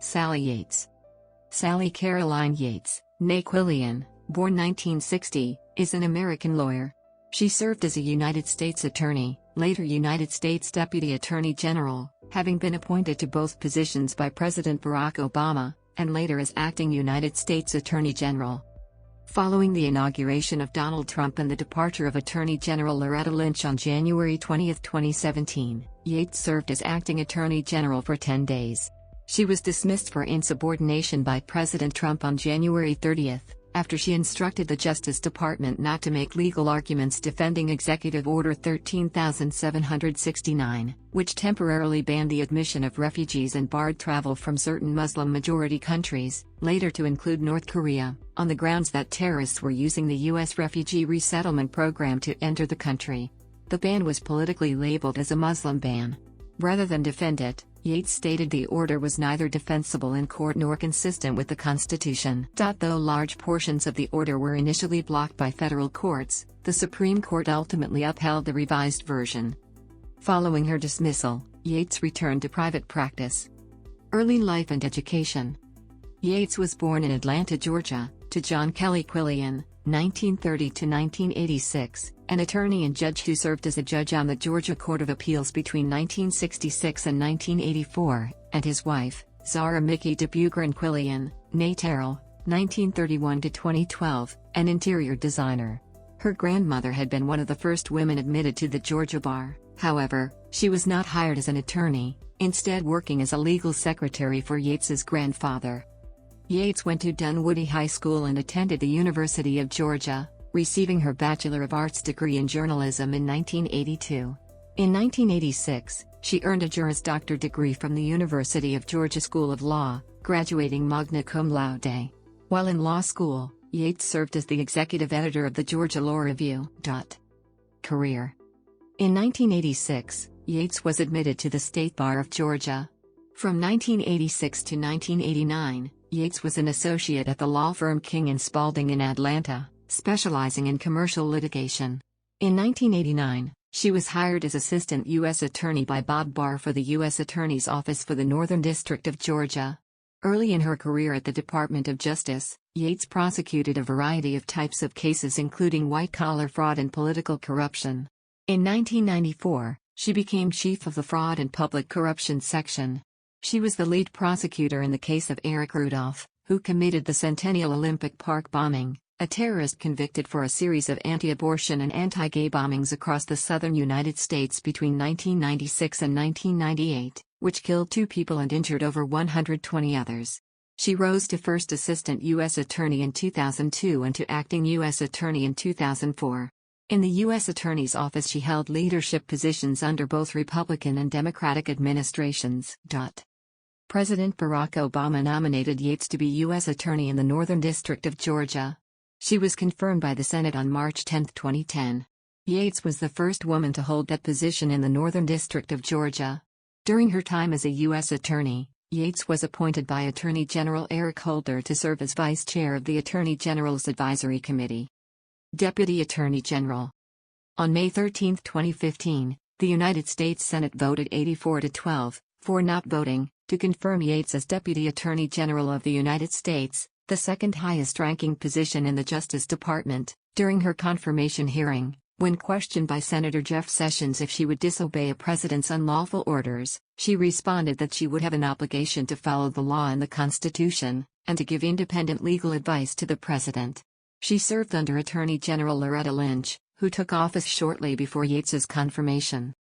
Sally Yates. Sally Caroline Yates, née Quillian, born 1960, is an American lawyer. She served as a United States Attorney, later United States Deputy Attorney General, having been appointed to both positions by President Barack Obama, and later as acting United States Attorney General. Following the inauguration of Donald Trump and the departure of Attorney General Loretta Lynch on January 20, 2017, Yates served as acting Attorney General for 10 days. She was dismissed for insubordination by President Trump on January 30, after she instructed the Justice Department not to make legal arguments defending Executive Order 13,769, which temporarily banned the admission of refugees and barred travel from certain Muslim-majority countries, later to include North Korea, on the grounds that terrorists were using the U.S. refugee resettlement program to enter the country. The ban was politically labeled as a Muslim ban. Rather than defend it, Yates stated the order was neither defensible in court nor consistent with the Constitution. Though large portions of the order were initially blocked by federal courts, the Supreme Court ultimately upheld the revised version. Following her dismissal, Yates returned to private practice. Early life and education. Yates was born in Atlanta, Georgia, to John Kelly Quillian, 1930 to 1986, an attorney and judge who served as a judge on the Georgia Court of Appeals between 1966 and 1984, and his wife, Zara Mickey DeBugren Quillian, née Terrell, 1931 to 2012, an interior designer. Her grandmother had been one of the first women admitted to the Georgia bar. However, she was not hired as an attorney, instead working as a legal secretary for Yates's grandfather. Yates went to Dunwoody High School and attended the University of Georgia, receiving her Bachelor of Arts degree in journalism in 1982. In 1986, she earned a Juris Doctor degree from the University of Georgia School of Law, graduating magna cum laude. While in law school, Yates served as the executive editor of the Georgia Law Review. Career. In 1986, Yates was admitted to the State Bar of Georgia. From 1986 to 1989, Yates was an associate at the law firm King & Spalding in Atlanta, specializing in commercial litigation. In 1989, she was hired as Assistant U.S. Attorney by Bob Barr for the U.S. Attorney's Office for the Northern District of Georgia. Early in her career at the Department of Justice, Yates prosecuted a variety of types of cases including white-collar fraud and political corruption. In 1994, she became chief of the Fraud and Public Corruption Section. She was the lead prosecutor in the case of Eric Rudolph, who committed the Centennial Olympic Park bombing, a terrorist convicted for a series of anti-abortion and anti-gay bombings across the southern United States between 1996 and 1998, which killed 2 people and injured over 120 others. She rose to First Assistant U.S. Attorney in 2002 and to Acting U.S. Attorney in 2004. In the U.S. Attorney's Office she held leadership positions under both Republican and Democratic administrations. President Barack Obama nominated Yates to be U.S. Attorney in the Northern District of Georgia. She was confirmed by the Senate on March 10, 2010. Yates was the first woman to hold that position in the Northern District of Georgia. During her time as a U.S. Attorney, Yates was appointed by Attorney General Eric Holder to serve as Vice Chair of the Attorney General's Advisory Committee. Deputy Attorney General. On May 13, 2015, the United States Senate voted 84 to 12, for not voting, to confirm Yates as Deputy Attorney General of the United States, the second highest-ranking position in the Justice Department. During her confirmation hearing, when questioned by Senator Jeff Sessions if she would disobey a president's unlawful orders, she responded that she would have an obligation to follow the law and the Constitution, and to give independent legal advice to the president. She served under Attorney General Loretta Lynch, who took office shortly before Yates's confirmation.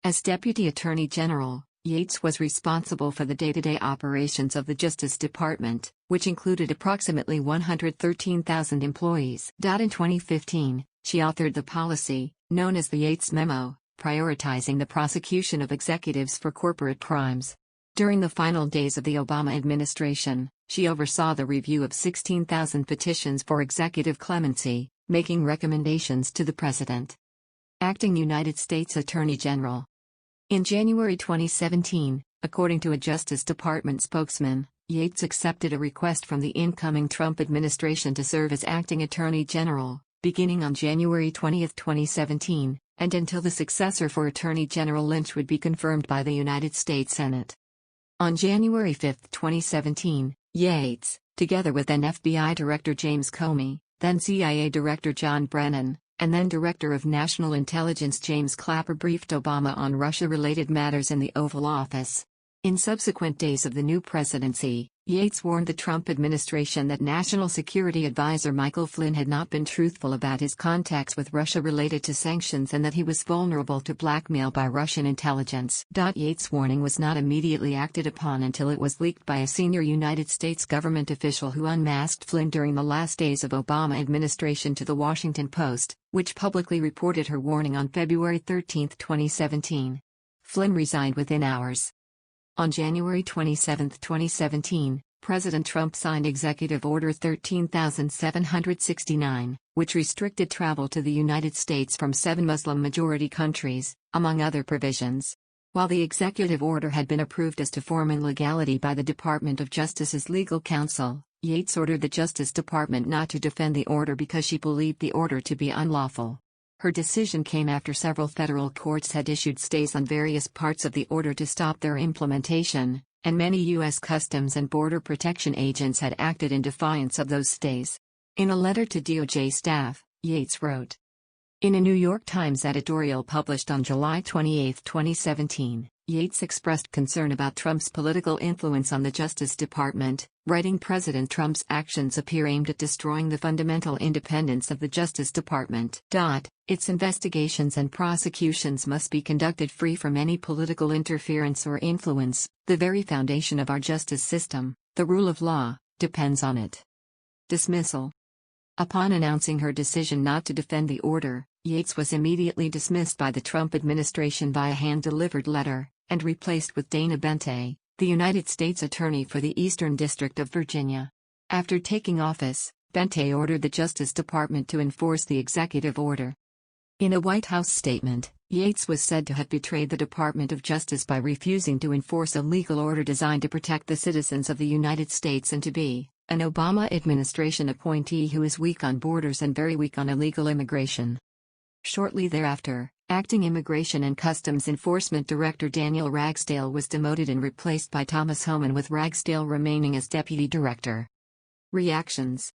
As Deputy Attorney General, Yates was responsible for the day-to-day operations of the Justice Department, which included approximately 113,000 employees. In 2015, she authored the policy, known as the Yates Memo, prioritizing the prosecution of executives for corporate crimes. During the final days of the Obama administration, she oversaw the review of 16,000 petitions for executive clemency, making recommendations to the President. Acting United States Attorney General. In January 2017, according to a Justice Department spokesman, Yates accepted a request from the incoming Trump administration to serve as acting Attorney General, beginning on January 20, 2017, and until the successor for Attorney General Lynch would be confirmed by the United States Senate. On January 5, 2017, Yates, together with then FBI Director James Comey, then CIA Director John Brennan, and then Director of National Intelligence James Clapper briefed Obama on Russia-related matters in the Oval Office. In subsequent days of the new presidency, Yates warned the Trump administration that National Security Advisor Michael Flynn had not been truthful about his contacts with Russia related to sanctions and that he was vulnerable to blackmail by Russian intelligence. Yates' warning was not immediately acted upon until it was leaked by a senior United States government official who unmasked Flynn during the last days of Obama administration to The Washington Post, which publicly reported her warning on February 13, 2017. Flynn resigned within hours. On January 27, 2017, President Trump signed Executive Order 13769, which restricted travel to the United States from 7 Muslim-majority countries, among other provisions. While the executive order had been approved as to form and legality by the Department of Justice's legal counsel, Yates ordered the Justice Department not to defend the order because she believed the order to be unlawful. Her decision came after several federal courts had issued stays on various parts of the order to stop their implementation, and many U.S. Customs and Border Protection agents had acted in defiance of those stays. In a letter to DOJ staff, Yates wrote. In a New York Times editorial published on July 28, 2017, Yates expressed concern about Trump's political influence on the Justice Department, writing President Trump's actions appear aimed at destroying the fundamental independence of the Justice Department. Its investigations and prosecutions must be conducted free from any political interference or influence. The very foundation of our justice system, the rule of law, depends on it. Dismissal. Upon announcing her decision not to defend the order, Yates was immediately dismissed by the Trump administration via hand-delivered letter, and replaced with Dana Bente, the United States Attorney for the Eastern District of Virginia. After taking office, Bente ordered the Justice Department to enforce the executive order. In a White House statement, Yates was said to have betrayed the Department of Justice by refusing to enforce a legal order designed to protect the citizens of the United States and to be an Obama administration appointee who is weak on borders and very weak on illegal immigration. Shortly thereafter, Acting Immigration and Customs Enforcement Director Daniel Ragsdale was demoted and replaced by Thomas Homan, with Ragsdale remaining as Deputy Director. Reactions.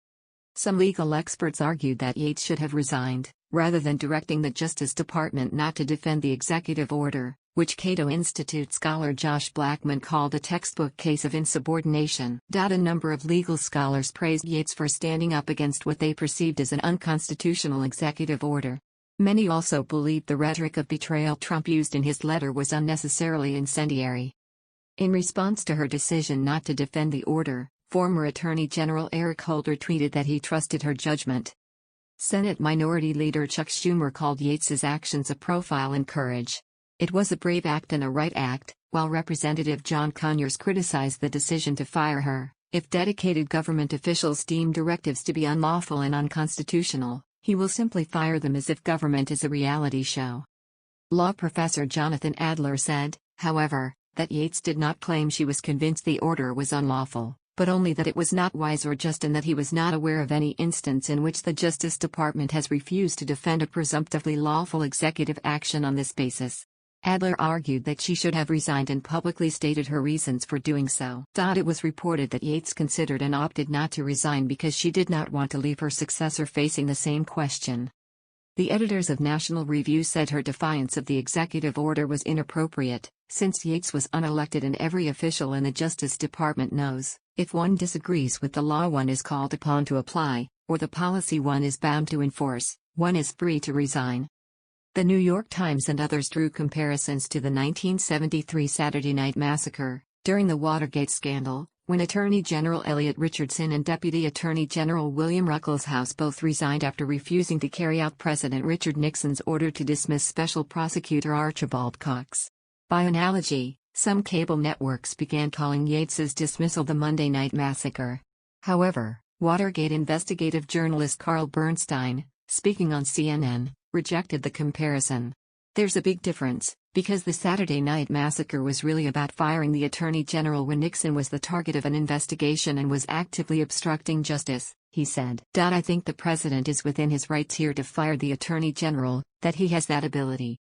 Some legal experts argued that Yates should have resigned, rather than directing the Justice Department not to defend the executive order, which Cato Institute scholar Josh Blackman called a textbook case of insubordination. A number of legal scholars praised Yates for standing up against what they perceived as an unconstitutional executive order. Many also believed the rhetoric of betrayal Trump used in his letter was unnecessarily incendiary. In response to her decision not to defend the order, former Attorney General Eric Holder tweeted that he trusted her judgment. Senate Minority Leader Chuck Schumer called Yates's actions a profile in courage. It was a brave act and a right act, while Representative John Conyers criticized the decision to fire her. If dedicated government officials deem directives to be unlawful and unconstitutional, he will simply fire them as if government is a reality show. Law professor Jonathan Adler said, however, that Yates did not claim she was convinced the order was unlawful, but only that it was not wise or just, and that he was not aware of any instance in which the Justice Department has refused to defend a presumptively lawful executive action on this basis. Adler argued that she should have resigned and publicly stated her reasons for doing so. It was reported that Yates considered and opted not to resign because she did not want to leave her successor facing the same question. The editors of National Review said her defiance of the executive order was inappropriate, since Yates was unelected and every official in the Justice Department knows, if one disagrees with the law one is called upon to apply, or the policy one is bound to enforce, one is free to resign. The New York Times and others drew comparisons to the 1973 Saturday Night Massacre, during the Watergate scandal, when Attorney General Elliot Richardson and Deputy Attorney General William Ruckelshaus both resigned after refusing to carry out President Richard Nixon's order to dismiss Special Prosecutor Archibald Cox. By analogy, some cable networks began calling Yates's dismissal the Monday Night Massacre. However, Watergate investigative journalist Carl Bernstein, speaking on CNN, rejected the comparison. There's a big difference, because the Saturday Night Massacre was really about firing the Attorney General when Nixon was the target of an investigation and was actively obstructing justice, he said. I think the president is within his rights here to fire the Attorney General, that he has that ability.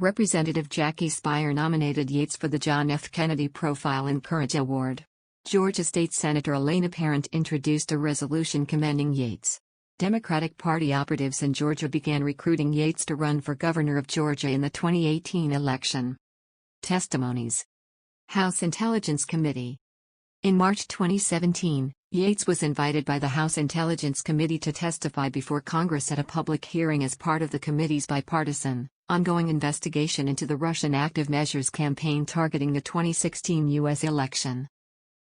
Representative Jackie Speier nominated Yates for the John F. Kennedy Profile and Courage Award. Georgia State Senator Elena Parent introduced a resolution commending Yates. Democratic Party operatives in Georgia began recruiting Yates to run for governor of Georgia in the 2018 election. Testimonies. House Intelligence Committee. In March 2017, Yates was invited by the House Intelligence Committee to testify before Congress at a public hearing as part of the committee's bipartisan, ongoing investigation into the Russian active measures campaign targeting the 2016 U.S. election.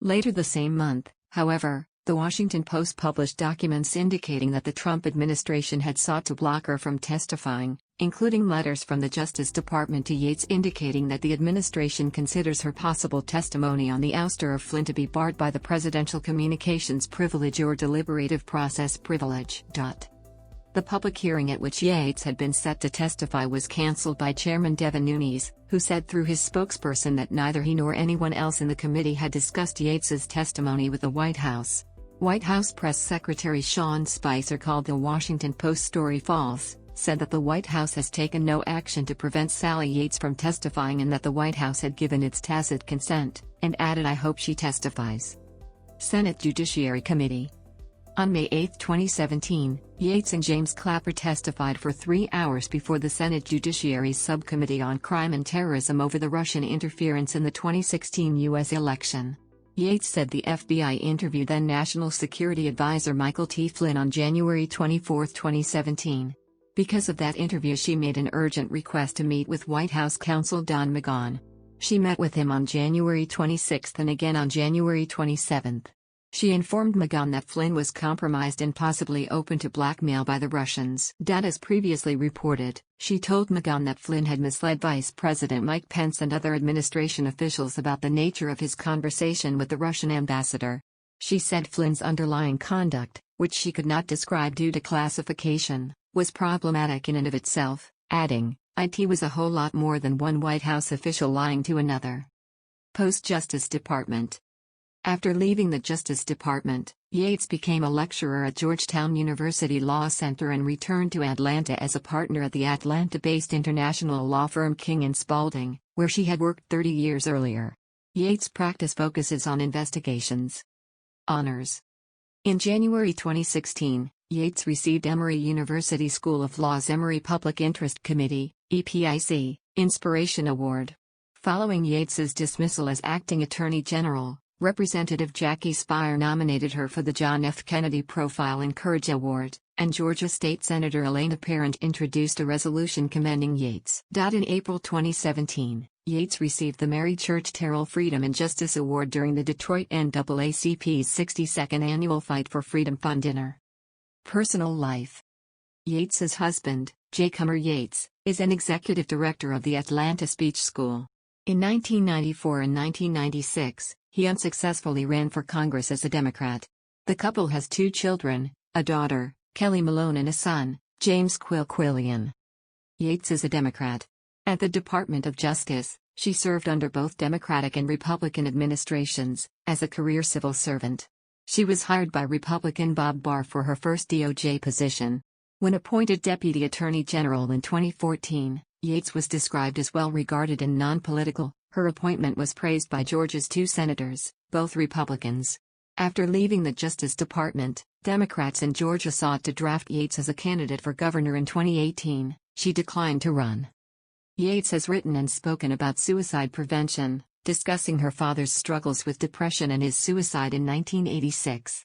Later the same month, however, The Washington Post published documents indicating that the Trump administration had sought to block her from testifying, including letters from the Justice Department to Yates indicating that the administration considers her possible testimony on the ouster of Flynn to be barred by the Presidential Communications Privilege or Deliberative Process Privilege. The public hearing at which Yates had been set to testify was cancelled by Chairman Devin Nunes, who said through his spokesperson that neither he nor anyone else in the committee had discussed Yates's testimony with the White House. White House Press Secretary Sean Spicer called the Washington Post story false, said that the White House has taken no action to prevent Sally Yates from testifying and that the White House had given its tacit consent, and added, "I hope she testifies." Senate Judiciary Committee. On May 8, 2017, Yates and James Clapper testified for 3 hours before the Senate Judiciary's Subcommittee on Crime and Terrorism over the Russian interference in the 2016 U.S. election. Yates said the FBI interviewed then National Security Advisor Michael T. Flynn on January 24, 2017. Because of that interview, she made an urgent request to meet with White House counsel Don McGahn. She met with him on January 26 and again on January 27. She informed McGahn that Flynn was compromised and possibly open to blackmail by the Russians. As previously reported, she told McGahn that Flynn had misled Vice President Mike Pence and other administration officials about the nature of his conversation with the Russian ambassador. She said Flynn's underlying conduct, which she could not describe due to classification, was problematic in and of itself, adding, "It was a whole lot more than one White House official lying to another." Post-Justice Department. After leaving the Justice Department, Yates became a lecturer at Georgetown University Law Center and returned to Atlanta as a partner at the Atlanta-based international law firm King & Spalding, where she had worked 30 years earlier. Yates' practice focuses on investigations. Honors. In January 2016, Yates received Emory University School of Law's Emory Public Interest Committee, EPIC, Inspiration Award. Following Yates's dismissal as acting Attorney General, Representative Jackie Speier nominated her for the John F. Kennedy Profile and Courage Award, and Georgia State Senator Elena Parent introduced a resolution commending Yates. In April 2017, Yates received the Mary Church Terrell Freedom and Justice Award during the Detroit NAACP's 62nd Annual Fight for Freedom Fund dinner. Personal life. Yates's husband, J. Comer Yates, is an executive director of the Atlanta Speech School. In 1994 and 1996, he unsuccessfully ran for Congress as a Democrat. The couple has 2 children, a daughter, Kelly Malone, and a son, James Quillian. Yates is a Democrat. At the Department of Justice, she served under both Democratic and Republican administrations, as a career civil servant. She was hired by Republican Bob Barr for her first DOJ position. When appointed Deputy Attorney General in 2014, Yates was described as well-regarded and non-political. Her appointment was praised by Georgia's 2 senators, both Republicans. After leaving the Justice Department, Democrats in Georgia sought to draft Yates as a candidate for governor in 2018. She declined to run. Yates has written and spoken about suicide prevention, discussing her father's struggles with depression and his suicide in 1986.